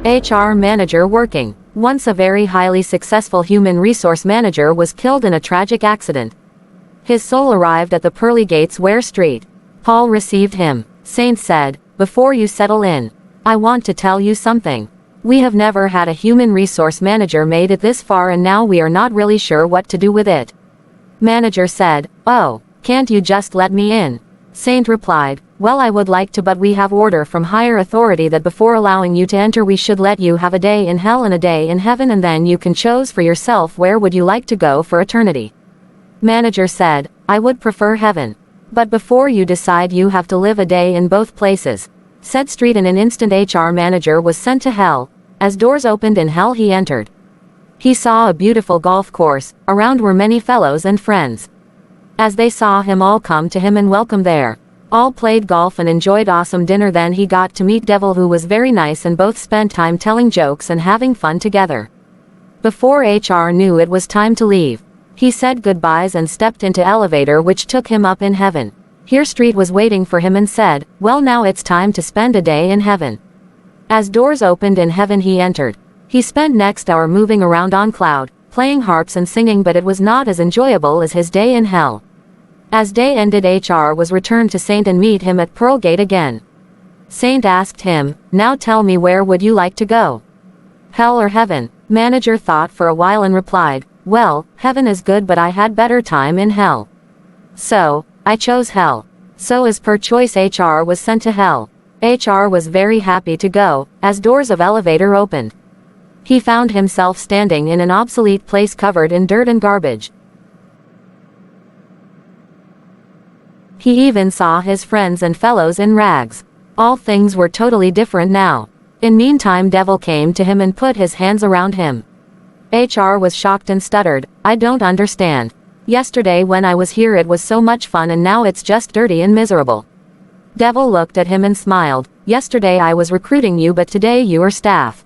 HR manager working. Once a very highly successful human resource manager was killed in a tragic accident. His soul arrived at the pearly gates where Street. Paul received him. Saint said, "Before you settle in, I want to tell you something. We have never had a human resource manager made it this far and now we are not really sure what to do with it." Manager said, "Oh, can't you just let me in?" Saint replied, "Well, I would like to, but we have order from higher authority that before allowing you to enter we should let you have a day in hell and a day in heaven, and then you can choose for yourself where would you like to go for eternity." Manager said, "I would prefer heaven. But before you decide you have to live a day in both places." Said Street. In an instant HR manager was sent to hell. As doors opened in hell he entered. He saw a beautiful golf course, around were many fellows and friends. As they saw him all come to him and welcome there. All played golf and enjoyed awesome dinner. Then he got to meet Devil, who was very nice, and both spent time telling jokes and having fun together. Before HR knew it was time to leave, he said goodbyes and stepped into elevator which took him up in heaven. Here Street was waiting for him and said, "Well, now it's time to spend a day in heaven." As doors opened in heaven he entered. He spent next hour moving around on cloud, playing harps and singing, but it was not as enjoyable as his day in hell. As day ended HR was returned to Saint and meet him at Pearl Gate again. Saint asked him, "Now tell me, where would you like to go? Hell or heaven?" Manager thought for a while and replied, "Well, heaven is good but I had better time in hell. So, I chose hell." So as per choice HR was sent to hell. HR was very happy to go, as doors of elevator opened. He found himself standing in an obsolete place covered in dirt and garbage. He even saw his friends and fellows in rags. All things were totally different now. In meantime Devil came to him and put his hands around him. HR was shocked and stuttered, "I don't understand. Yesterday when I was here it was so much fun and now it's just dirty and miserable." Devil looked at him and smiled, "Yesterday I was recruiting you but today you are staff."